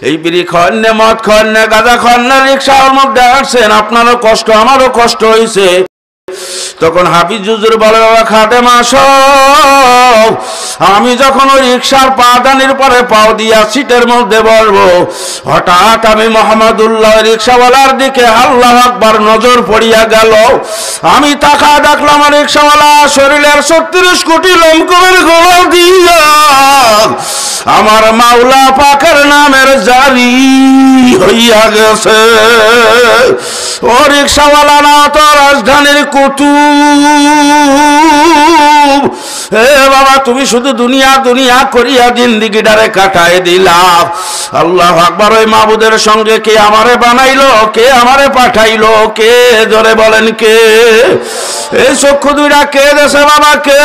এই বিড়ি খান না, মদ খান না, গাঁজা খান না, রিক্সার মধ্যে আসছেন, আপনারও কষ্ট আমারও কষ্ট হয়েছে। তখন হাফিজ হুজুর বলে, বাবা খাদেম আসো, আমি যখন ওই রিক্সার পাদানির পরে পাও দিয়া সিটের মধ্যে বলবো, হঠাৎ আমি মোহাম্মদুল্লাহ রিক্সাওয়ালার দিকে আল্লাহু আকবার নজর পড়িয়া গেল। আমি তাকা দেখলাম রিক্সাওয়ালা শরীরের 36 কোটি লোমকূপের গোলা দিয়া আমার মাওলা পাকের নামের জারি হইয়া গেছে। ও রিক্সাওয়ালা না তো রাজধানীর কুতুব, এ বাবা তুমি শুধু দুনিয়া দুনিয়া করিয়া জিন্দিগিটারে কাটায় দিলা। আল্লাহু আকবার। ওই মাবুদের সঙ্গে কে আমারে বানাইলো, কে আমারে পাঠাইলো, কে জোরে বলেন কে? এই চক্ষু দুইটা কে দেশে বাবা কে?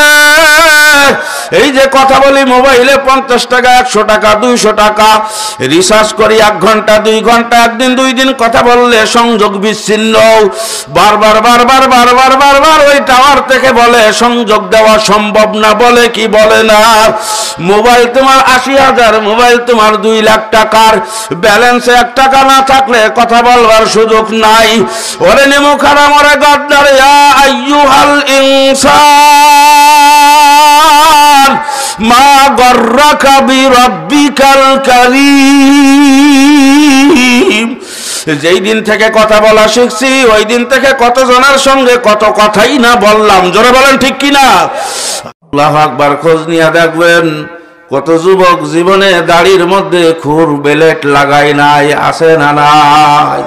এই যে কথা বলি মোবাইলে 50 টাকা 100 টাকা 200 টাকা রিচার্জ করি, 1 ঘন্টা 2 ঘন্টা, একদিন 2 দিন কথা বললে সংযোগ বিচ্ছিন্ন। বারবার বারবার বারবার বারবার ওই টাওয়ার থেকে বলে সংযোগ দেওয়া সম্ভব না, বলে কি বলে না। মোবাইল তোমার 80,000, মোবাইল তোমার 2 লাখ টাকার, ব্যালেন্সে 1 টাকা না থাকলে কথা বলবার সুযোগ নাই। ওরে নেমু খারাম, ওরে গাদ্দার, ইয়া আইয়ুহাল ইনসান মা গর্রাকা বিরাব্বিকাল কারীম। যেই দিন থেকে কথা বলা শিখছি ওই দিন থেকে কতজনের সঙ্গে কত কথাই না বললাম, জোরে বলেন ঠিক কিনা? আল্লাহু আকবার। খোঁজ নিয়ে দেখবেন কত যুবক জীবনে দাড়ির মধ্যে খুর বেলেট লাগাই নাই, আছে না নাই?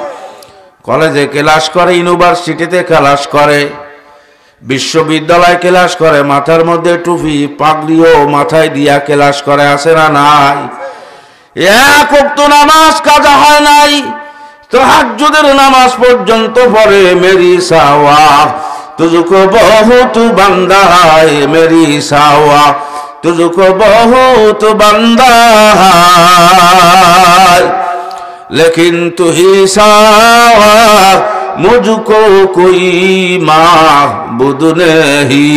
কলেজে ক্লাস করে, ইউনিভার্সিটিতে ক্লাস করে, বিশ্ববিদ্যালয় ক্লাস করে, মাথার মধ্যে টুপি পাগড়িও মাথায় দিয়া ক্লাস করে, আছে না নাই? এক ওয়াক্ত নামাজ কাজা হয় নাই, তাহাজ্জুদের নামাজ পর্যন্ত পড়ে। মেরি সাওয়া তুঝকো বহুত বান্দা হায়, মেরি সাওয়া তুঝকো বহুত বান্দা হায়, লেকিন তুহি সাওয়া মুঝকো কোই মাবুদ নেহি।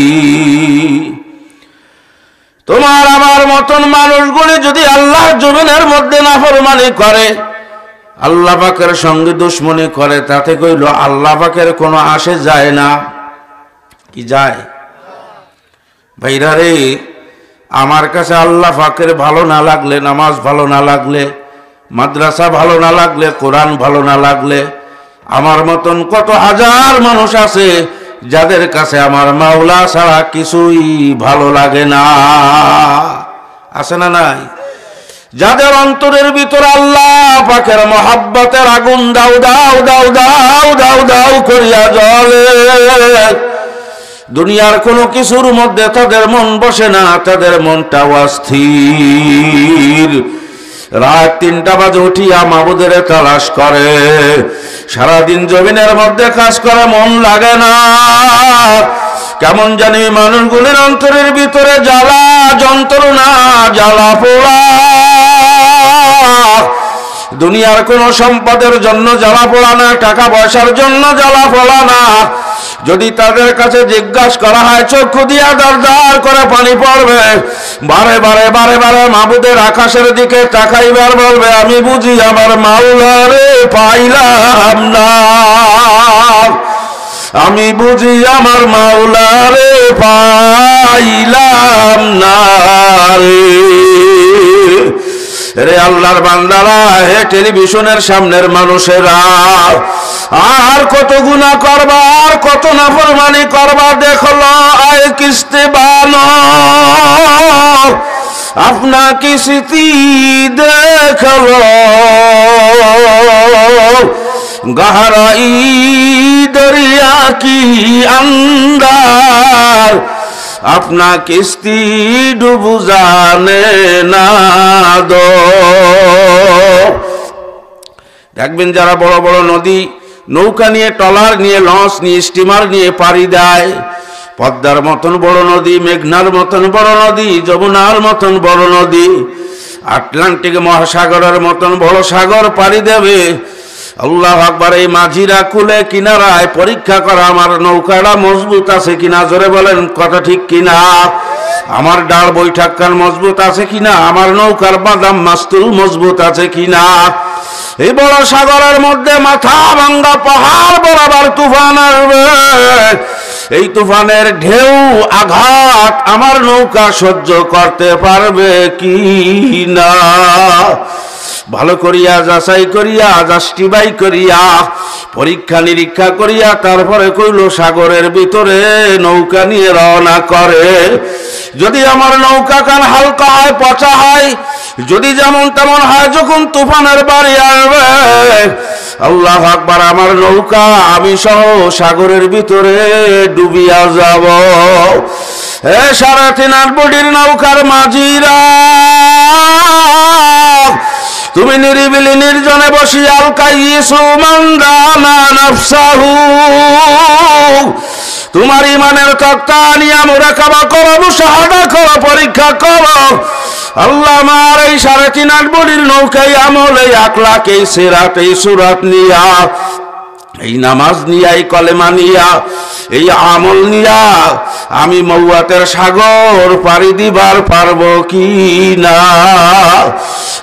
তোমার আমার মতন মানুষগুলি যদি আল্লাহ জমিনের মধ্যে নাফরমানি করে, আল্লাহ পাকের সঙ্গে দুশ্মনী করে, তাতে কইল আল্লাহ পাকের কোনো আসে যায় না। কি যায়? ভাইরা রে, আমার কাছে আল্লাহ পাকের ভালো না লাগলে, নামাজ ভালো না লাগলে, মাদ্রাসা ভালো না লাগলে, কোরআন ভালো না লাগলে, আমার মতন কত হাজার মানুষ আছে যাদের কাছে আমার মাওলা ছাড়া কিছুই ভালো লাগে না, আছে না নাই? যাদের অন্তরের ভিতর আল্লাহ পাকের মহাব্বতের আগুন দাউ দাউ দাউ দাউ দাউ দাউ করিয়া জ্বলে, দুনিয়ার কোনো কিছুর মধ্যে তাদের মন বসে না, তাদের মনটা অস্থির। রাত 3টা বাজে উঠিয়া মাবুদের তালাশ করে, সারাদিন জমিনের মধ্যে কাজ করে, মন লাগে না। কেমন জানি মানুষগুলির অন্তরের ভিতরে জ্বালা যন্ত্রণা, জ্বালা পোড়া। দুনিয়ার কোন সম্পদের জন্য জ্বালা পোড়া না, টাকা পয়সার জন্য জ্বালা পোড়া না। যদি তাদের কাছে জিজ্ঞাসা করা হয়, চক্ষু দিয়া দার দার করে পানি পড়বে, বারে বারে বারে বারে মাবুদের আকাশের দিকে তাকাইবার বলবে, আমি বুঝি আমার মাওলারে পাইলাম না, আমি বুঝি আমার মাওলারে পাইলাম না রে। আল্লাহর বান্দারা, হে টেলিভিশনের সামনের মানুষেরা, আর কত গুনাহ করবা, আর কত নাফরমানি করবা, দেখলো আয় কিস্তে বানো আপনা কিস্তি দেখলো, গহরাই দরিয়া কি अंदर अपना किस्ती डूब जाने ना दो। দেখবেন যারা বড় বড় নদী নৌকা নিয়ে, ট্রলার নিয়ে, লঞ্চ নিয়ে, স্টিমার নিয়ে পাড়ি দেয়, পদ্মার মতন বড় নদী, মেঘনার মতন বড় নদী, যমুনার মতন বড় নদী, আটলান্টিক মহাসাগরের মতন বড় সাগর পাড়ি দেবে, আল্লাহু আকবার। এই মাঝিরা কুলে কিনারায় পরীক্ষা করা আমার নৌকাটা মজবুত আছে কিনা, জোরে বলেন কথা ঠিক কিনা। আমার ডাল বৈঠাক্কার মজবুত আছে কিনা, আমার নৌকার বাদাম মাস্তুল মজবুত আছে কিনা। এই বড় সাগরের মধ্যে মাথা ভাঙ্গা পাহাড় বরাবর তুফান আসবে। এই তুফানের ঢেউ আঘাত আমার নৌকা সহ্য করতে পারবে কি না। ভালো করিয়া যাচাই করিয়া জাস্টিফাই করিয়া পরীক্ষা নিরীক্ষা করিয়া তারপরে কইল সাগরের ভিতরে নৌকা নিয়ে রওনা করে। যদি আমার নৌকা কান হালকা হয়, পচা হয়, যদি যেমন তেমন হয়, যখন তুফানের বাড়ি আসবে, আল্লাহু আকবার, আমার নৌকা আমি সহ সাগরের ভিতরে ডুবিয়া যাব। 3.5 বডির নৌকার মাঝিরা, তুমি নিরিবিলি নির্জনে বসিয়া আল কাইয়িসু মান দানা নাফসাহু, তোমার ইমানের তক্তা নিয়ে মুরাকাবা করো, মুশাহাদা করো, পরীক্ষা করো। আল্লাহ আমার এই 3.5 বডির নৌকায় আমল, এই আখলাক, এই সিরাত, এই সুরাত নিয়া, এই নামাজ নিয়া, এই কলেমা নিয়া, এই আমল নিয়া আমি মৌয়াতের সাগর পাড়ি দিবার পারবো কি না।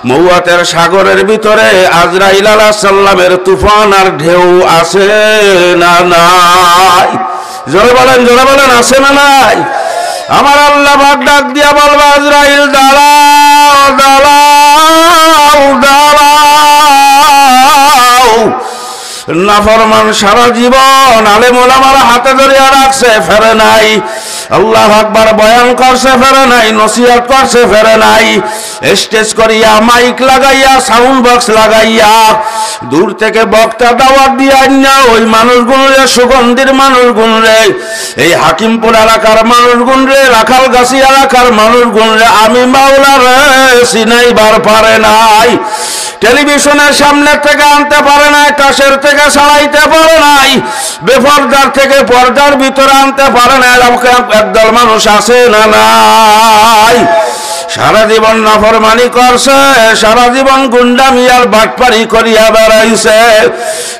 মৌয়াতের সাগরের ভিতরে আজরাইল আলাইহিস সালামের তুফান আর ঢেউ আছে না নাই? জোরে বলেন আছে না নাই? আমার আল্লাহ পাক ডাক দিয়া বলবা, আজরাইল দাঁড়াও দাঁড়াও দাঁড়াও। নাফরমান সারা জীবন আলেম ওলামার হাতে ধরিয়া রাখছে, ফেরে নাই। আল্লাহু আকবার বয়ান করছে, ফেরে নাই। নসিহত করছে, ফেরে নাই। স্টেজ করিয়া, মাইক লাগাইয়া, সাউন্ড বক্স লাগাইয়া, দূর থেকে বক্তা দাওয়াত দিয়া না, ওই মানুষগুনরে, সুগন্ধির মানুষগুনরে, এই হাকিমপুর এলাকার মানুষগুনরে, রাখালগাছি এলাকার মানুষগুনরে আমি মাওলারে চিনাইবার পারে নাই। টেলিভিশনের সামনে থেকে আনতে পারে নাই, কাশের থেকে ছাড়াইতে পারে নাই, বেপরদার থেকে পর্দার ভিতরে আনতে পারে নাই। একদল মানুষ আছে না নাই? সারা জীবন নাফরমানি করছে, সারা জীবন গুন্ডামি আর বাটপারি করিয়া বেড়াইছে,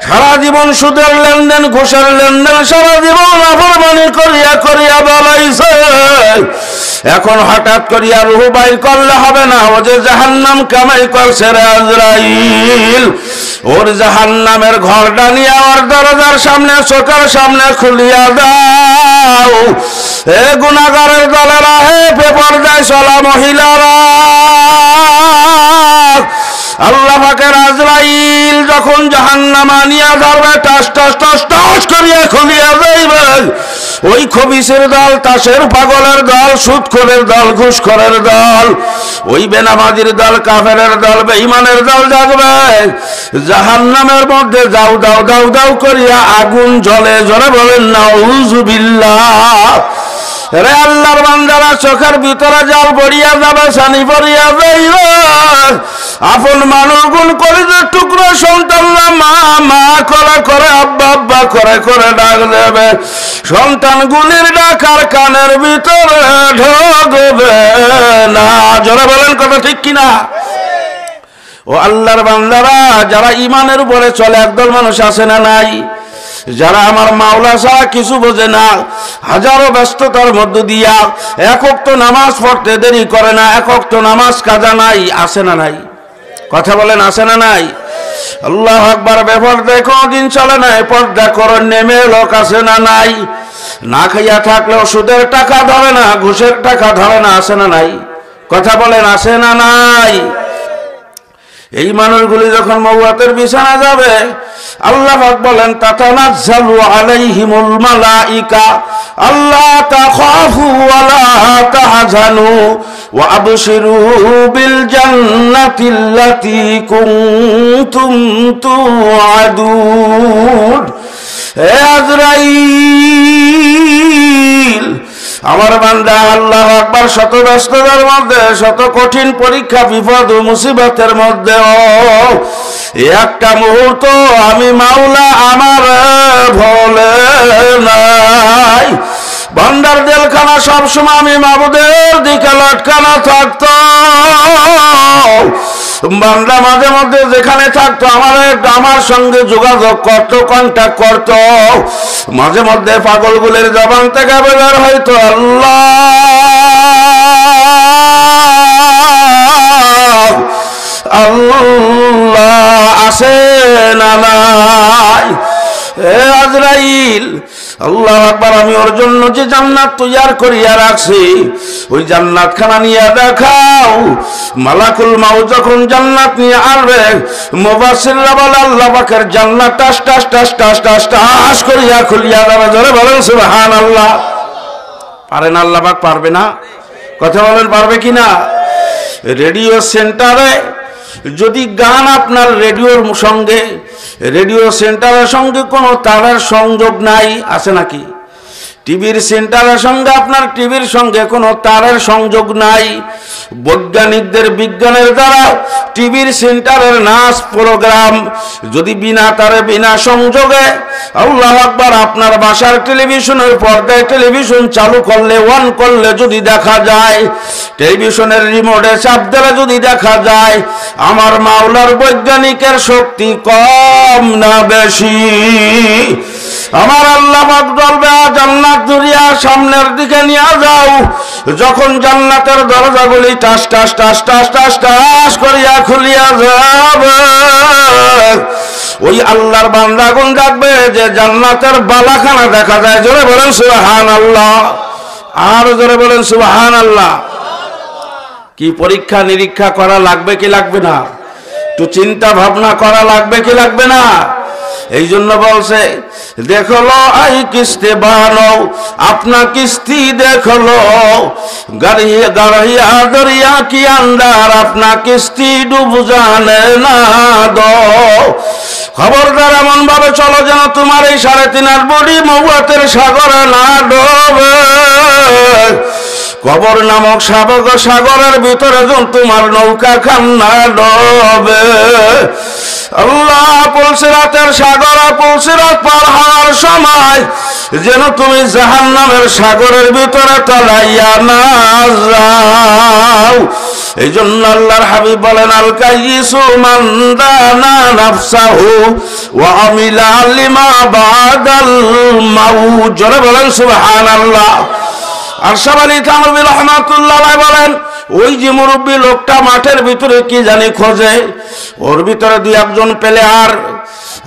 সারা জীবন সুদের লেনদেন, ঘুষের লেনদেন, সারা জীবন নাফরমানি করিয়া করিয়া বেড়াইছে। এখন হঠাৎ করিয়া রুহু বাইর করলে হবে না। ও যে জাহান্নাম কামাই করছে রে আজরাইল, ওর জাহান্নামের ঘরটা নিয়ে ওর দরজার সামনে, চোখের সামনে খুলিয়া দাও। এ গুনাহগারের দলেরা, হে বেপরদায় চলা মহিলারা, আল্লাহ পাকের আজরাইল যখন জাহান্নামা নিয়া ধরবে, টাস টাস টাস টাস করিয়া খুলিয়া যাইবে। ওই খবিসের দল, তাসের পাগলের দল, সুদখোরের দল, ঘুষখোরের দল, ওই বেনামাজির দল, কাফেরের দল, বেঈমানের দল জাগবে। জাহান্নামের মধ্যে দাউ দাউ দাউ দাউ করিয়া আগুন জ্বলে। জোরে বলেন নাউযুবিল্লাহ। রে আল্লাহর বান্দারা, চোখের ভিতরে জল পড়িয়া যাবে, ছানি পড়িয়া যাইবে। আপন মানুষগুন কলিজার টুকরো সন্তানরা মা মা করে করে, আব্বা আব্বা করে করে ডাক দেবে। সন্তানগুলির ডাকার কানের ভিতরে ঢোকবে না। জোরে বলেন কথা ঠিক কিনা? ও আল্লাহর বান্দারা, যারা ইমানের উপরে চলে, একদল মানুষ আছে না নাই? যারা আমার মাওলা ছাড়া কিছু বোঝে না, হাজারো ব্যস্ততার মধ্য দিয়া এক ওয়াক্ত নামাজ পড়তে দেরি করে না, এক ওয়াক্ত নামাজ কাজা নাই, আছে না নাই? কথা বলেন আছে না নাই? আল্লাহু আকবার। বেপরদায় কোনদিন চলে নাই, পর্দা করে নেমে লোক আছে না নাই? না খাইয়া থাকলেও সুদের টাকা ধরে না, ঘুষের টাকা ধরে না, আছে না নাই? কথা বলেন আছে না নাই? এই মানুষগুলি যখন মওয়াতের বিছানা যাবে, আল্লাহ পাক বলেন, তাতানাজ্জালু আলাইহিমুল মালাইকা আল্লা তাখাফু ওয়া লা তাহজানু ওয়া আবশিরু বিল জান্নাতিল্লাতী কুনতুম তুআদুন। হে আজরাইল, আমার বান্দা, আল্লাহু আকবার, শত ব্যস্ততার মধ্যে, শত কঠিন পরীক্ষা, বিপদ ও মুসিবতের মধ্যে একটা মুহূর্ত আমি মাওলা আমার ভোলে নাই। বান্দার দিলখানা সবসময় আমি মাবুদের দিকে লটকানো থাকতো। বান্দা মাঝে মধ্যে যেখানে থাকতো আমার সঙ্গে যোগাযোগ করতো, কন্ট্যাক্ট করতো। মাঝে মধ্যে পাগলগুলির জবান থেকে বের হইতো আল্লাহ আল্লাহ আছে না নাই। এ আজরাইল, আল্লাহু আকবার, আমি ওর জন্য যে জান্নাত তৈরি করিয়া রাখছি ওই জান্নাত খানা নিয়ে দেখাও। মালাকুল মাউত যখন জান্নাত নিয়ে আসবে, মুফাসসিররা বলে আল্লাহ পাকের জান্নাত টাস টাস টাস টাস টাস টাস করিয়া খুলিয়া যাবে। জোরে বলেন সুবহানাল্লাহ। পারেন আল্লাহ পাক? পারবে না? কথা বলেন, পারবে কিনা? রেডিও সেন্টারে যদি গান আপনার রেডিও সেন্টারের সঙ্গে কোনো তারের সংযোগ নাই, আছে নাকি? টিভির সেন্টারের সঙ্গে আপনার টিভির সঙ্গে কোনো তারের সংযোগ নাই, বৈজ্ঞানিকদের বিজ্ঞানের দ্বারা টিভির সেন্টারের নাচ প্রোগ্রাম যদি বিনা তারে বিনা সংযোগে আল্লাহু আকবার আপনার বাসার টেলিভিশনের পর্দায় টেলিভিশন চালু করলে, অন করলে যদি দেখা যায়, টেলিভিশনের রিমোটে চাপ দিলে যদি দেখা যায়, আমার মাওলার বৈজ্ঞানিকের শক্তি কম না বেশি? আমার আল্লাহ পাক বলবে জান্নাত দুনিয়া সামনের দিকে নিয়ে যাও। যখন জান্নাতের দরজাগুলি টাস টাস টাস টাস টাস টাস করিয়া খুলিয়া যাবে, ওই আল্লাহর বান্দাগণ দেখবে যে জান্নাতের বালাখানা দেখা যায়। জোরে বলেন সুবহানাল্লাহ। আর জোরে বলেন সুবহানাল্লাহ। কি পরীক্ষা নিরীক্ষা করা লাগবে কি লাগবে না? একটু চিন্তা ভাবনা করা লাগবে কি লাগবে না? এই জন্য বলছে দেখলো আই কিস্তে বানো, আপনা কিস্তি দেখলো গাড়িয়া গাড়িয়া দরিয়া কি আন্দার, আপনা কিস্তি ডুব জানে না দো। খবরদার এমন ভাবে চলো যেন তোমার এই 3.5 বডি মৌয়াতের সাগরে না ডোবে। কবর নামক সাগরের ভিতরে যেন তোমার নৌকা খান না ডোবে। আল্লাহ পুলসিরাতের সাগর পুলসিরাত পার হওয়ার সময় যেন তুমি জাহান্নামের সাগরের ভিতরে তলাইয়া না যাও। এই জন্য আল্লাহর হাবিব বলেন আল কাইয়িসু মান দানা নাফসাহু ওয়া আমিলা লিমা বাদাল মাউত। জোরে বলেন সুবহানাল্লাহ। আরশাদ আলী থানভী রাহমাতুল্লাহ আলাইহি বলেন ওই যে মুরব্বী লোকটা মাঠের ভিতরে কি জানি খোঁজে, ওর ভিতরে 2-1 প্লেয়ার,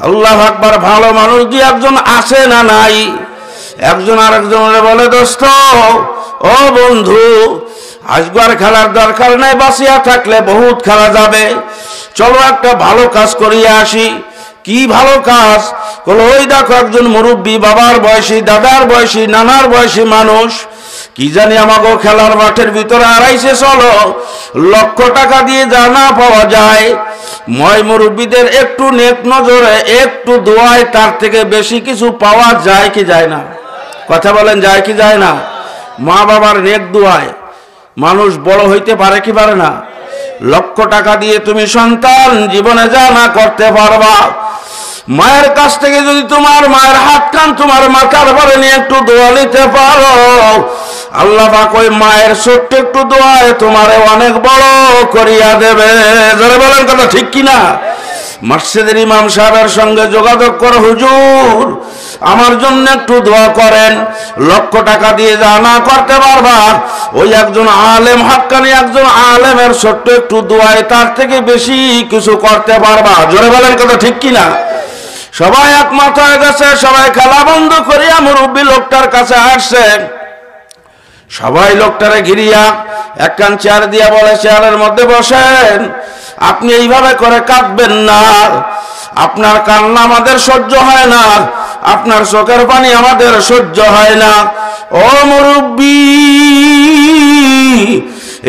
আল্লাহু আকবার, ভালো মানুষ 2-1 আছে না নাই? একজন আরেকজনের বলে দোস্ত, ও বন্ধু, আজকাল খেলার দরকার নাই, বাঁচিয়া থাকলে বহুত খেলা যাবে, চলো একটা ভালো কাজ করিয়া আসি। কি ভালো কাজ? বলো ওই দেখো একজন মুরব্বী, বাবার বয়সী, দাদার বয়সী, নানার বয়সী মানুষ কি জানি আমাগো খেলার মাঠের ভিতরে আড়াইছে, চলো 1,00,000 টাকা দিয়ে জানা পাওয়া যায়। ময় মুরব্বীদের একটু নেক নজরে একটু দোয়ায় তার থেকে বেশি কিছু পাওয়া যায় কি যায় না? কথা বলেন, যায় কি যায় না? মা বাবার নেক দোয়ায় মানুষ বড় হইতে পারে কি পারে না? 1,00,000 টাকা দিয়ে তুমি সন্তান জীবনে জানা করতে পারবা। মায়ের কাছ থেকে যদি তোমার মায়ের হাত কান তোমার মাথার পরে নিয়ে একটু দোয়া নিতে পারো, আল্লাহ পাক ওই মায়ের ছোট্ট একটু দোয়ায় তোমারে অনেক বড় করিয়া দেবে। যারা বলেন কথা ঠিক কিনা? মসজিদের ইমাম সাহেবের সঙ্গে যোগাযোগ করো, হুজুর আমার জন্য একটু দোয়া করেন। 1,00,000 টাকা দিয়ে যা না করতে পারবা, ওই একজন আলেম, হাক্কানি একজন আলেমের ছোট্ট একটু দোয়ায় তার থেকে বেশি কিছু করতে পারবা। জোরে বলেন কথা ঠিক কিনা? সবাই একমত হয়ে গেছে, সবাই খেলা বন্ধ করিয়া মুরব্বী লোকটার কাছে আসছে। সবাই লোকটারে ঘিরিয়া একখান চেয়ার দিয়া বলে, চেয়ারের মধ্যে বসেন, আপনি এইভাবে করে কাঁদবেন না, আপনার কান্না আমাদের সহ্য হয় না, আপনার চোখের পানি আমাদের সহ্য হয় না। ও মুরব্বী,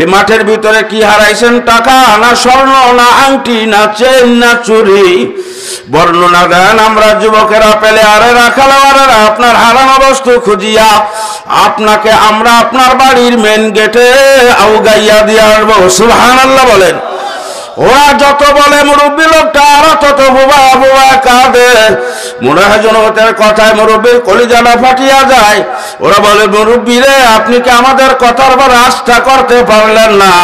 এই মাঠের ভিতরে কি হারাইছেন? টাকা না স্বর্ণ না আংটি না চেন না চুরি? বর্ণনা দেন। আমরা যুবকেরা পেলে আরে খেলোয়াড়েরা আপনার হারানো বস্তু খুঁজিয়া আপনাকে আমরা আপনার বাড়ির মেন গেটে আউগাইয়া দিয়ে আসবো। সুবহানাল্লাহ বলেন। ওরা যত বলে মুরব্বী লোকটা, আর তত বুবা বুবা কাঁদে। মনে হয় জনগণের কথায় মুরব্বীর কলিজাটা ফাটিয়া যায়। ওরা বলে, মুরব্বী রে, আপনি কি আমাদের কথার উপর আস্থা করতে পারলেন না?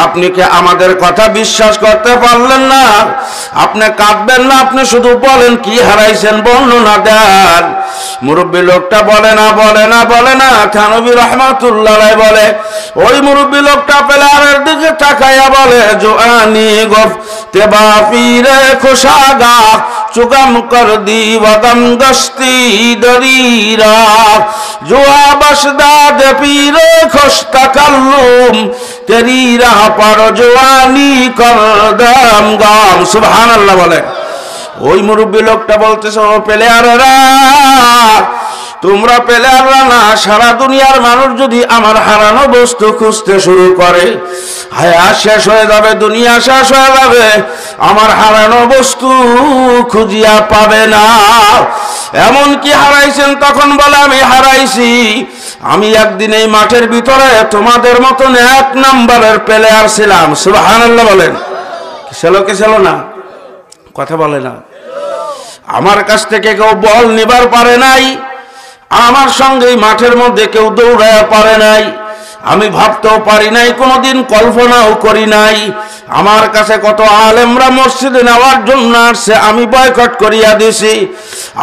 আপনি কি আমাদের কথা বিশ্বাস করতে পারলেন না? আপনি কাঁদবেন না, আপনি শুধু বলেন কি হারাইছেন, বর্ণনা দেন। মুরব্বী লোকটা বলে না থানবী রহমাতুল্লাহ বলে, ওই মুরব্বী লোকটা প্লেয়ারের দিকে তাকাইয়া বলে, জোয়ানি গফ তেবা পীরে খুশাগা চুগম কর দি ওয়াগম গস্তি দরিরা জুয়া বসদা দে পীরে খুশ তাকাল্লুম তেরি রাহ পর জওয়ানি কর দাম গাম। সুবহানাল্লাহ বলে। ওই মুরব্বী লোকটা বলতেছে, ও প্লেয়ারেরা, তোমরা প্লেয়াররা না, সারা দুনিয়ার মানুষ যদি আমার হারানো বস্তু খুঁজতে শুরু করে, হায়াত শেষ হয়ে যাবে, দুনিয়া শেষ হয়ে যাবে, আমার হারানো বস্তু খুঁজিয়া পাবে না। এমন কি হারাইছেন? তখন বলে, আমি হারাইছি, আমি একদিন এই মাঠের ভিতরে তোমাদের মতন 1 নম্বরের প্লেয়ার ছিলাম। সুবহানাল্লাহ বলেন। কে ছিল না? কথা বলে না। আমার কাছ থেকে কেউ বল নিবার পারে নাই, আমার সঙ্গে মাঠের মধ্যে কেউ দৌড়ায় পারে নাই, আমি ভাবতেও পারি নাই, কোনোদিন কল্পনাও করি নাই। আমার কাছে কত আলেমরা মসজিদে নেওয়ার জন্য আসছে, আমি বয়কট করিয়া দিছি।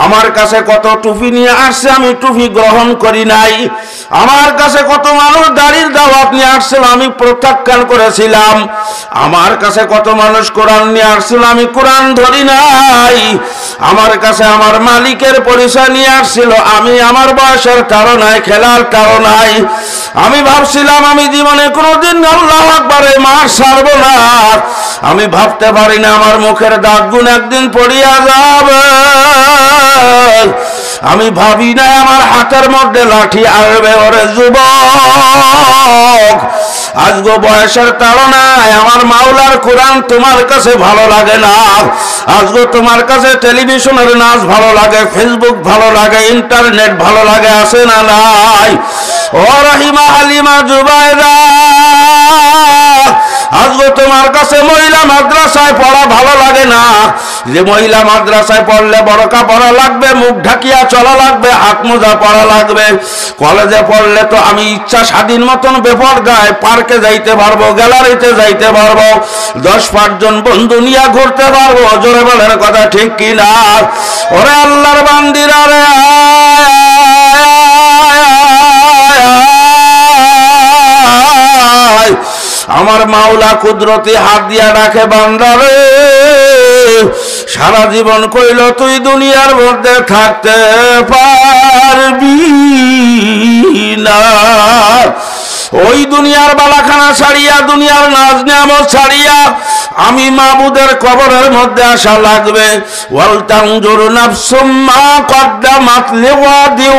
আমার কাছে কত টুপি নিয়ে আসছে, আমি টুপি গ্রহণ করি নাই। আমার কাছে কত মানুষ দাড়ির দাওয়াত নিয়ে আসছিল, আমি প্রত্যাখ্যান করেছিলাম। আমার কাছে কত মানুষ কোরআন নিয়ে আসছিল, আমি কোরআন ধরি নাই। আমার কাছে আমার মালিকের পরিচয় নিয়ে আসছিল, আমি আমার বয়সের কারণে, খেলার কারণে আমি ভাবছিলাম আমি জীবনে কোনোদিন আল্লাহু আকবারে মার ছাড়ব না। আমি ভাবতে পারি না আমার মুখের দাগ গুণ একদিন পড়িয়া যাবে। আমি ভাবি না আমার হাতের মধ্যে লাঠি আসবে। ওরে যুবক, আজগো বয়সের তাড়নায় আমার মাওলার কোরআন তোমার কাছে ভালো লাগে না। আজগো তোমার কাছে টেলিভিশনের নাচ ভালো লাগে, ফেসবুক ভালো লাগে, ইন্টারনেট ভালো লাগে, আছে না নাই? ও রহিমা, হালিমা, জুবাইরা, আজগো তোমার কাছে মহিলা মাদ্রাসায় পড়া ভালো লাগে না। যে মহিলা মাদ্রাসায় পড়লে বড়কা পড়া লাগবে, মুখ ঢাকিয়া চলা লাগবে, হাত মোজা পড়া লাগবে। কলেজে পড়লে তো আমি ইচ্ছা স্বাধীন মতন বেপরদায় পার্কে যাইতে পারবো, গ্যালারিতে যাইতে পারবো, 10-5 জন বন্ধু নিয়ে ঘুরতে পারবো। জোরে বলেন কথা ঠিক কিনা? ওরে আল্লাহর বান্দিরা রে, আমার মাওলা কুদরতি হাত দিয়া রাখে, বান্দারে সারা জীবন কইল তুই দুনিয়ার মধ্যে থাকতে পারবি না। ওই দুনিয়ার বালাখানা ছাড়িয়া, দুনিয়ার নাজ নিয়ামত ছাড়িয়া আমি মাবুদের কবরের মধ্যে আসা লাগবে। ওয়াল তানজুর নাফসুম মা কদ্দামাত লিগাদিন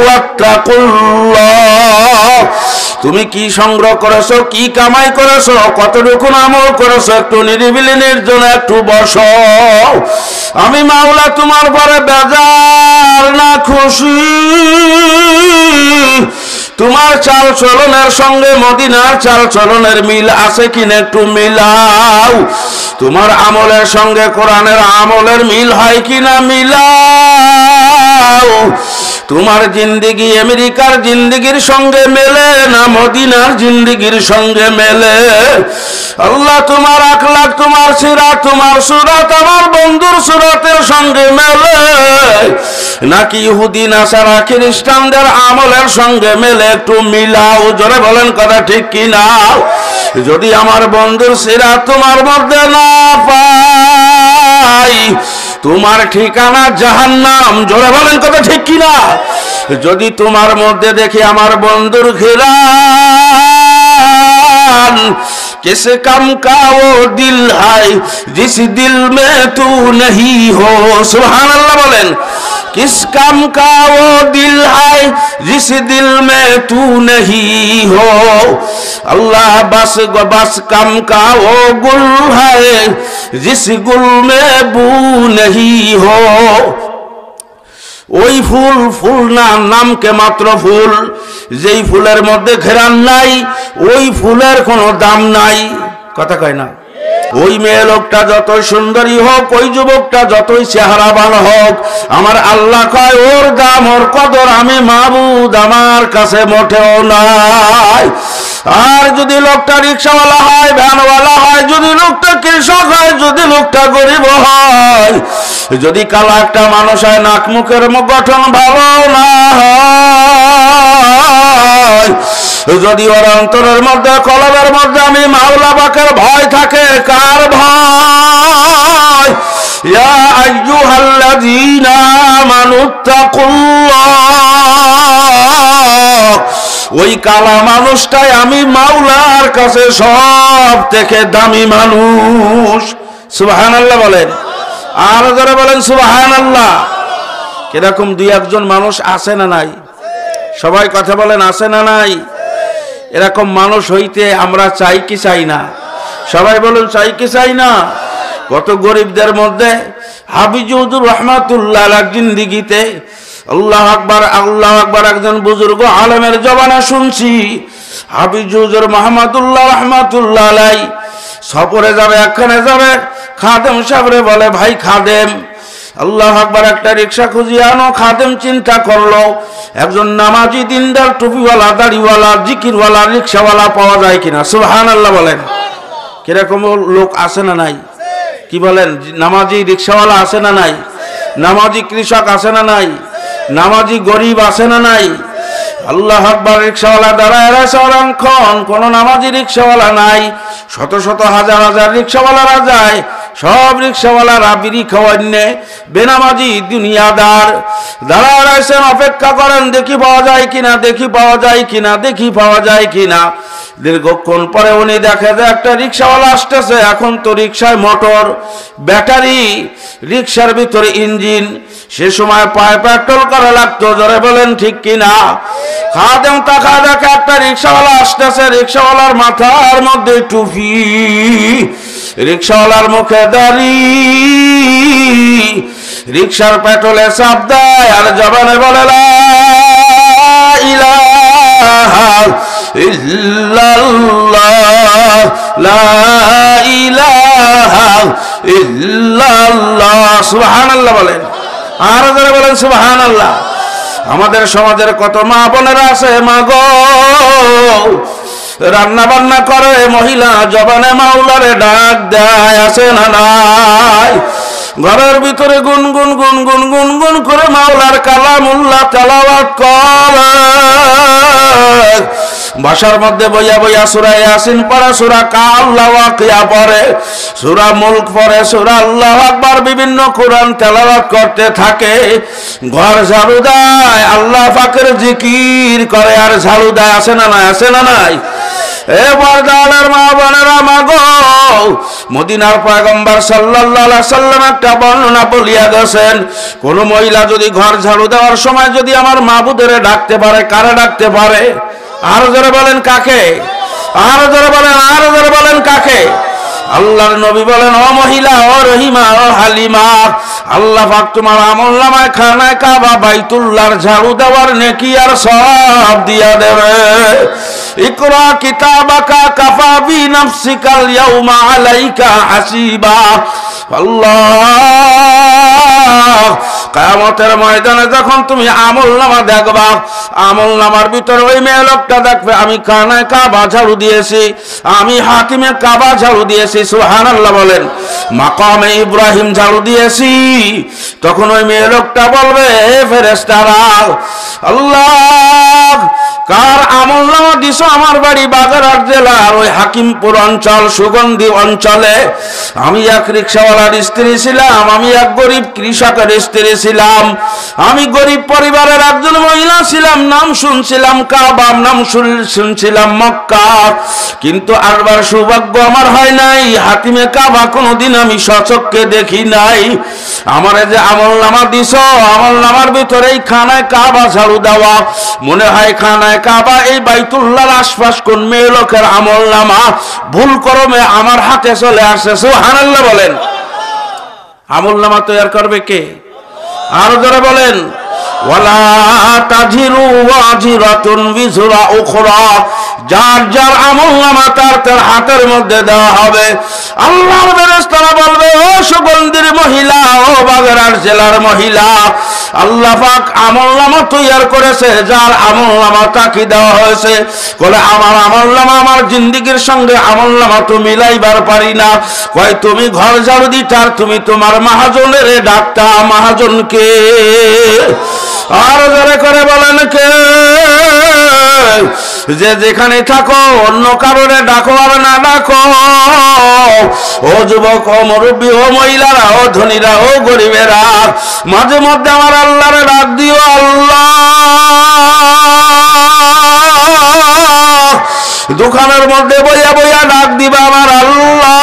ওয়াত্তাকুল্লাহ। তুমি কি সংগ্রহ করেছো, কি কামাই করেছো, কতটুকু আমল করেছো, একটু নিরিবিলি নির্জনে একটু বসো। আমি মাওলা তোমার পরে বেজার না খুশি? তোমার চাল চলনের সঙ্গে মদিনার চাল চলনের মিল আছে কিনা একটু মিলাও। তোমার আমলের সঙ্গে কোরআনের আমলের মিল হয় কিনা মিলাও। তোমার জিন্দেগি আমেরিকার জিন্দেগির সঙ্গে মেলে না মদিনার জিন্দেগির সঙ্গে মেলে? আল্লাহ তোমার আখলাক, তোমার সিরাত, তোমার সুরাত আমার বন্ধুর সুরাতের সঙ্গে মেলে নাকি ইহুদি নাসারা খ্রিস্টানদের আমলের সঙ্গে মেলে? একটু মিলাও। জোরে বলেন কথা ঠিক কিনা? যদি আমার বন্ধুর সিরাত তোমার মধ্যে না পাই, তোমার ঠিকানা জাহান্নাম। জোরে বলেন কথা ঠিক কিনা? যদি তোমার মধ্যে দেখি আমার বন্ধুর ঘিরান, किस कम का वो दिल है जिस दिल में तू नहीं हो। सुभान अल्लाह बोलें। किस कम का वो दिल है जिस दिल में तू नहीं हो। अल्लाह बस कम का वो गुल है जिस गुल में बू नहीं हो। ওই ফুল, ফুল না, নামকে মাত্র ফুল। যেই ফুলের মধ্যে ঘেরান নাই, ওই ফুলের কোনো দাম নাই। কথা কয় না? ওই মেয়ে লোকটা যতই সুন্দরী হোক, ওই যুবকটা যতই চেহারাবান হোক, আমার আল্লাহ কয় ওর দাম ওর কদর আমি মাবুদ আমার কাছে মোটেও নাই। আর যদি লোকটা রিক্সাওয়ালা হয়, ভ্যানওয়ালা হয়, যদি লোকটা কৃষক হয়, যদি লোকটা গরিব হয়, যদি কালা একটা মানুষ হয়, নাক মুখের গঠন ভালো না হয়, যদি ওর অন্তরের মধ্যে কলবের মধ্যে আমি মাওলা পাকের ভয় থাকে, কার ভয়? ইয়া আইয়ুহাল্লাযীনা আমানুত্তাকুল্লাহ, ওই কালা মানুষটাই আমি মাওলার কাছে সব থেকে দামি মানুষ। সুবহানাল্লাহ বলেন, আর যারা বলেন সুবহানাল্লাহ। কিরকম দুই একজন মানুষ আছে না নাই? সবাই কথা বলেন, আছে না নাই? এরকম মানুষ হইতে আমরা চাই কি চাই না? সবাই বলুন চাই কি চাই না? কত গরিবদের মধ্যে হাফিজুর রহমাতুল্লাহ জিন্দিগিতে আল্লাহ আকবার আল্লাহ আকবার একজন বুজুর্গ আলেমের জবানে শুনছি, হাফিজুর মাহমুদুল্লাহ রহমাতুল্লাহ আলাই সফরে যাবে, একখানে যাবে, খাদেম সাহেবরে বলে ভাই খাদেম, আল্লাহ আকবার একটা রিক্সা খুঁজিয়ে আনো। খাদেম চিন্তা করলো একজন নামাজি দিনদার টুপিওয়ালা দাড়িওয়ালা জিকিরওয়ালা রিক্সাওয়ালা পাওয়া যায় কিনা? সুবহানাল্লাহ বলেন। কিরকম লোক আছে না নাই? কি বলেন? নামাজি রিক্সাওয়ালা আছে না নাই? নামাজি কৃষক আছে না নাই? নামাজি গরিব আছে না নাই? আল্লাহ আকবার। রিক্সাওয়ালা দাঁড়ায় সারাক্ষণ, কোন নামাজি রিক্সাওয়ালা নাই। শত শত হাজার হাজার রিক্সাওয়ালারা যায়, সব রিক্সাওয়ালারা বিড়ি খাওয়ান্নে বেনামাজি দুনিয়াদার দাঁড়ায় রয়েছেন, অপেক্ষা করেন দেখি পাওয়া যায় কিনা, দেখি পাওয়া যায় কিনা, দেখি পাওয়া যায় কিনা। দীর্ঘক্ষণ পরে উনি দেখে যে একটা রিক্সাওয়ালা আসতেছে। এখন তো রিক্সায় মোটর, ব্যাটারি, রিক্সার ভিতরে ইঞ্জিন, সে সময় পায়ে পেট্রোল করা লাগতো। জোরে বলেন ঠিক কিনা? খাদেম তাকা দেখে একটা রিক্সাওয়ালা আসতেছে, রিক্সাওয়ালার মাথার মধ্যে টুপি, রিক্সাওয়ালার মুখে দাড়ি, রিক্সার পেট্রোলে চাপ দেয় আর জবানে বলে লা ইলাহা ইল্লাল্লাহ, লা ইলাহা ইল্লাল্লাহ। সুবহানাল্লাহ বলেন, আর যারা বলেন সুবহানাল্লাহ। আমাদের সমাজের কত মা বোনেরা আছে, মা গো রান্না বান্না করে মহিলা, জবানে মাওলারে ডাক দেয়, আছে না নাই? ঘরের ভিতরে গুনগুন গুনগুন গুনগুন করে মাওলার কালামুল্লাহ তেলাওয়াত করে, বাসার মধ্যে বইয়া বইয়া সূরা ইয়াসিন পড়ে, সূরা কাল্লা ওয়াকিয়া পড়ে, সূরা মুলক পড়ে, সূরা আল্লাহু আকবার, বিভিন্ন কোরআন তেলাওয়াত করতে থাকে। ঘর ঝাড়ু দেয়, আল্লাহ পাকের জিকির করে আর ঝাড়ু দেয়, আছে না নাই? আছে না নাই? এবার দালার মা বোনেরা, মা গো মদিনার পয়গম্বর সাল্লাল্লাহু আলাইহি সাল্লাম একটা বর্ণনা বলিয়া গেছেন, কোন মহিলা যদি ঘর ঝাড়ু দেওয়ার সময় যদি আমার মাবুদের ডাকতে পারে, কারে ডাকতে পারে? আরো জোরে বলেন কাকে? আরো জোরে বলেন, আরো জোরে বলেন কাকে? আল্লাহর নবী বলেন, ও মহিলা, ও রহিমা, ও হালিমা, আল্লাহ পাক তোমার আমলনামায় খানায় কাবা বাইতুল্লাহর ঝাড়ু দেওয়ার নেকি আর সওয়াব দিয়া দেবে। ইকরা কিতাবাকা কাফা বিনাফসিকাল ইয়াউমা আলাইকা হাসিবা। আল্লাহ কিয়ামতের ময়দানে যখন তুমি আমলনামা দেখবা, আমলনামার ভিতরে ওই মেয়ে লোকটা দেখবে আমি খানায় কাবা ঝাড়ু দিয়েছি, আমি হাকিমে কাবা ঝাড়ু দিয়েছি। সুবহানাল্লাহ বলেন। মাকামে ইব্রাহিম ঝাড়ু দিয়েছি। তখন ওই মেয়ে লোকটা বলবে, হে ফেরেশতারা, আল্লাহ কার আমলনামা দিছো? আমার বাড়ি বাগেরহাট জেলার ওই হাকিমপুর অঞ্চল, সুগন্ধি অঞ্চলে। আমি এক রিক্সাওয়ালার স্ত্রী ছিলাম, আমি এক গরিব কৃষকের স্ত্রী ছিলাম, আমি গরিব পরিবারের একজন মহিলা ছিলাম। নাম শুনছিলাম কাবা, নাম শুনছিলাম মক্কা, কিন্তু আসবার সৌভাগ্য আমার হয় নাই। হাকিমে কাবা কোনোদিন আমি সচক্ষে দেখি নাই। আমারে যে আমলনামা দিছো, আমলনামার ভিতরেই খানায় কাবা ঝাড়ু দেওয়া, মনে হয় খানায় কাবা এই বাইতুল্লাহর আশপাশ কোন মেয়ে লোকের আমলনামা ভুল করমে আমার হাতে চলে আসে। সুবহানাল্লাহ বলেন। আমলনামা তৈরি করবে কে? আরো যারা বলেন, ওয়ালা তাজিরু ওয়াজিরাতুন বিজরা উখরা, যার যার আমলনামা তার তার হাতের মধ্যে দেওয়া হবে। আল্লাহর ফেরেশতারা বলবে, ও সুগন্ধির মহিলা, ও বাগেরহাট জেলার মহিলা, আল্লাহ পাক আমলনামা তৈয়ার করেছে, যার আমলনামা তাকে দেওয়া হয়েছে। বলে আমার আমলনামা আমার জিন্দেগির সঙ্গে আমলনামা তো মিলাইবার পারি না। কয় তুমি ঘর ঝাড়ু দিতার, তুমি তোমার মহাজনের ডাকতা, মহাজনকে। আর যারা করে বলেন কে, যে যেখানে থাকো অন্য কারণে ডাকো আর না ডাকো, ও যুবক, ও মুরব্বী, ও মহিলারা, ও ধনীরা, ও গরিবেরা, মাঝে মধ্যে আমার আল্লাহরে ডাক দিও। আল্লাহ, দোকানের মধ্যে বইয়া বইয়া ডাক দিবা আমার আল্লাহ।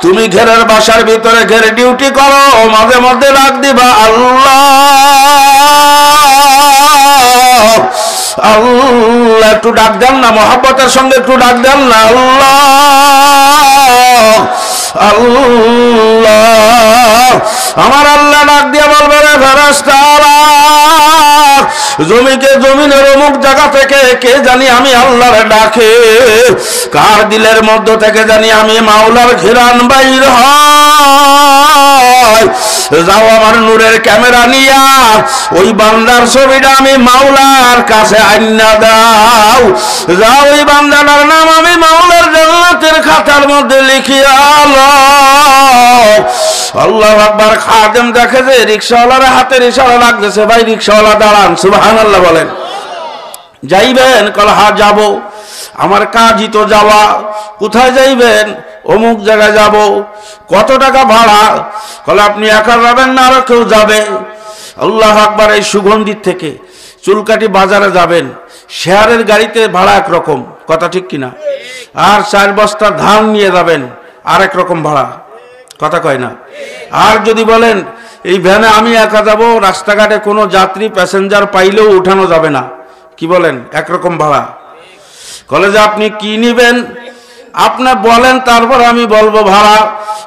তুমি ঘেরের বাসার ভিতরে ঘেরে ডিউটি করো, মাঝে মধ্যে ডাক দিবা আল্লাহ। আল্লাহ একটু ডাক দেন না, মহব্বতের সঙ্গে একটু ডাক দেন না, আল্লাহ আল্লাহ। আমার আল্লাহ ডাক দিয়ে বলবে, রে ফেরেশতারা, জমিকে জমিনের অমুক জায়গা থেকে কে জানি আমি আল্লাহর ডাকে, কার দিলের মধ্য থেকে জানি আমি মাওলার ঘিরান বাইর হয়। যাও আমার নূরের ক্যামেরা নিয়া ওই বান্দার ছবিটা আমি মাওলার কাছে আইনা দাও। যাও ওই বান্দাটার নাম আমি মাওলার জান্নাতের খাতার মধ্যে লিখিয়া আলো। আল্লাহু আকবার। খাদেম দেখে যে রিকশাওয়ালার হাতের ইশারা লাগতেছে, ভাই রিকশাওয়ালা দাঁড়ান, সুবহানাল্লাহ বলেন। যাইবেন? কল হ্যাঁ যাব, আমার কাজই তো যাওয়া। কোথায় যাইবেন? অমুক জায়গায় যাব। কত টাকা ভাড়া? কলে আপনি একা যাবেন না আরো কেউ যাবে? আল্লাহু আকবার। এই সুগন্ধির থেকে চুলকাটি বাজারে যাবেন, শেয়ারের গাড়িতে ভাড়া একরকম, কথা ঠিক কিনা? আর 4 বস্তা ধান নিয়ে যাবেন, আরেক রকম ভাড়া, কথা কয় না? আর যদি বলেন এই ভ্যানে আমি একা যাব, রাস্তাঘাটে কোনো যাত্রী প্যাসেঞ্জার পাইলেও উঠানো যাবে না, কি বলেন? একরকম ভাড়া। কলেজে আপনি কি নিবেন? আপনি বলেন, তারপর আমি বলবো ভাড়া।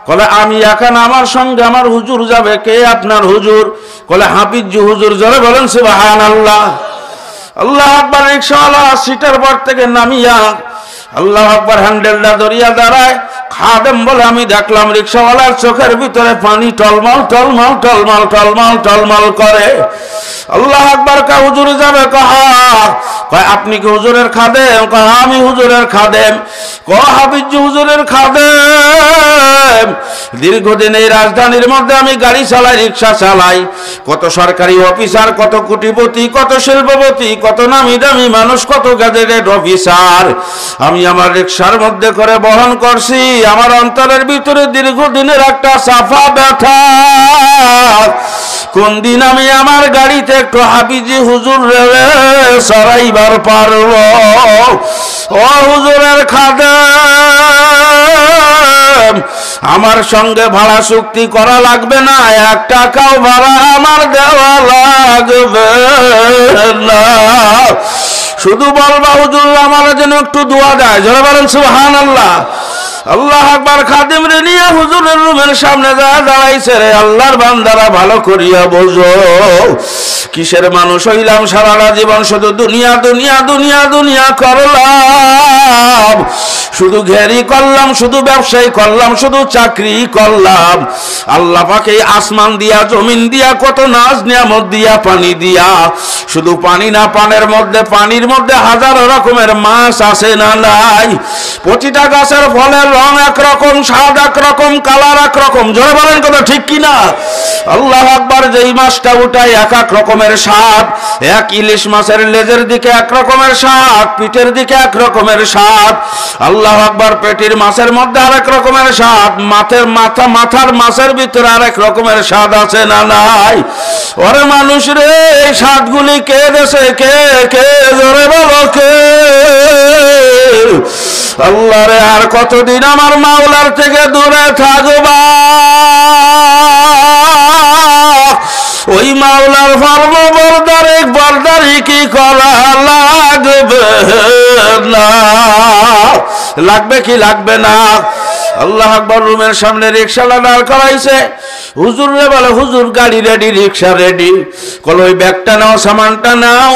কলে আমি একা না, আমার সঙ্গে আমার হুজুর যাবে। কে আপনার হুজুর? কলে হাফিজ হুজুর। জোরে বলেন সুবহানাল্লাহ। আল্লাহু আকবার। রিকশাওয়ালা সিটের পর থেকে নামিয়া আল্লাহু আকবার হ্যান্ডেলটা ধরিয়া দাঁড়ায়। খাদেম বলে আমি দেখলাম রিকশাওয়ালার চোখের ভিতরে পানি টলমল টলমল টলমল টলমল টলমল করে। আল্লাহু আকবার। কা হুজুর যাবে? কহা। কয় আপনি কি হুজুরের খাদেম? কয় আমি হুজুরের খাদেম। কয় হাফিজ হুজুরের খাদেম। দীর্ঘদিন এই রাজধানীর মধ্যে আমি গাড়ি চালাই, রিকশা চালাই। কত সরকারি অফিসার, কত কোটিপতি, কত শিল্পপতি, কত নামি দামি মানুষ, কত গ্যাজেটেড অফিসার আমি আমার রিকশার মধ্যে করে বহন করছি। আমার অন্তরের ভিতরে দীর্ঘদিনের একটা সাফা ব্যথা। কোন দিন আমি আমার গাড়িতে একটু হাফিজি হুজুর রে সরাইবার পারব? ও হুজুরের খাদেম, আমার সঙ্গে ভাড়া চুক্তি করা লাগবে না, 1 টাকাও ভাড়া আমার দেওয়া লাগবে না। শুধু বলবা হুজুর আমার জন্য একটু দোয়া দেয়। জোরে বলেন সুবহানাল্লাহ। আল্লাহু আকবার। খাদিম রে নিয়ে হুজুরের রুমের সামনে দাঁড়াইছে। রে আল্লাহর বান্দারা ভালো করিয়া বোঝো, কিসের মানুষ হইলাম? সারাটা জীবন শুধু দুনিয়া দুনিয়া দুনিয়া দুনিয়া করলাম, শুধু ঘেরি করলাম, শুধু ব্যবসায়ী করলাম, শুধু চাকরি করলাম। আল্লাহ পাকে আসমান দিয়া, জমিন দিয়া, কত নাজ নিয়ামত দিয়া, পানি দিয়া, শুধু পানি না, পানির মধ্যে হাজারো রকমের মাছ আছে না নাই? প্রতিটা গাছের ফলের রং একরকম, স্বাদ একরকম, কালার একরকম। জোরে বলেন কথা ঠিক কিনা? আল্লাহু আকবার। যেই মাছটা উঠায় এক এক রকমের স্বাদ। এক ইলিশ মাছের লেজের দিকে এক রকমের স্বাদ, পিঠের দিকে এক রকমের স্বাদ। আল্লাহু আকবার। পেটির মাছের মধ্যে আরেক রকমের স্বাদ, মাথার মাছের ভিতরে আরেক রকমের স্বাদ আছে না নাই? ওরে মানুষ রে, এই স্বাদগুলি কে দেশে? কে কে? জোরে বলো কে? আল্লাহ রে, আর কতদিন আমার মাওলার থেকে দূরে থাকবা? ওই মাওলার ফরম বরদারি কি করা লাগবে না? লাগবে কি লাগবে না? আল্লাহ আকবার। রুমের সামনে রিকশালা দাঁড় করাইছে। হুজুর রে বলে, হুজুর গাড়ি রেডি, রিকশা রেডি। কল ওই ব্যাগটা নাও, সামানটা নাও।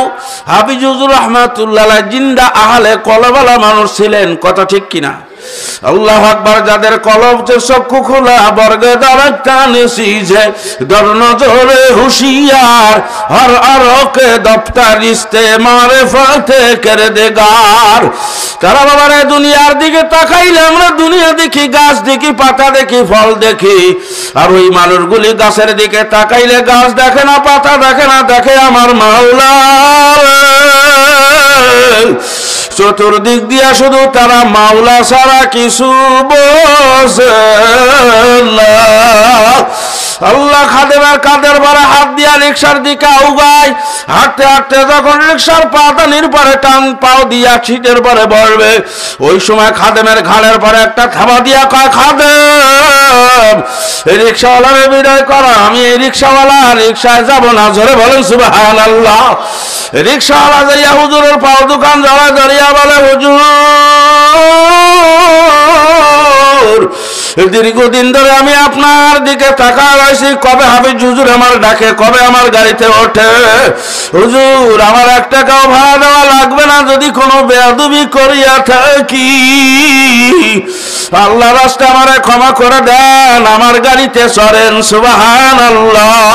হাফিজ হুজুর রহমাতুল্লাহ জিন্দা আহলে কলবালা মানুষ ছিলেন, কথা ঠিক কিনা? আল্লাহ আকবার। যাদের কলব চক্ষু খোলা, বর্গে দাঁড়াটা নেসিজে দর নজরে হুশিয়ার, হর আরকে দফতার ইস্তে মারে ফাতে করে দেগার। তারা বাবারে দুনিয়ার দিকে তাকাইলে আমরা দুনিয়া দেখি, গাছ দেখি, পাতা দেখি, ফল দেখি। আর ওই মানুষগুলি গাছের দিকে তাকাইলে গাছ দেখে না, পাতা দেখে না, দেখে আমার মাওলা। চতুর্দিক দিয়া শুধু তারা মাওলা ছাড়া কিছু বোঝে না। আল্লাহ খাদেমের কাঁধের পরে হাত দিয়া রিকশার দিকে আউগায়। হাঁটতে হাঁটতে যখন রিকশার পাতানির পরে টান পাও দিয়া সিটের পরে বসবে, ওই সময় খাদেমের ঘাড়ের পরে একটা থাবা দিয়া কয়, খাদেম এই রিকশাওয়ালারে বিদায় করা, আমি এই রিকশাওয়ালা রিকশায় যাব না। জোরে বলেন সুবহানাল্লাহ। রিকশাওয়ালা যাইয়া হুজুরের পাও দোকান জড়ায় দাঁড়িয়া বলে, হুজুর দীর্ঘদিন ধরে আমি আপনার দিকে তাকায় আছি, কবে হাফিজ হুজুর আমার ডাকে, কবে আমার গাড়িতে ওঠে। হুজুর আমার এক টাকাও ভাড়া দেওয়া লাগবে না যদি কোনো বেয়াদবি করিয়া থাকি। আল্লাহ রাস্তায় আমারে ক্ষমা করে দেন, আমার গাড়িতে চড়েন। সুবহানাল্লাহ।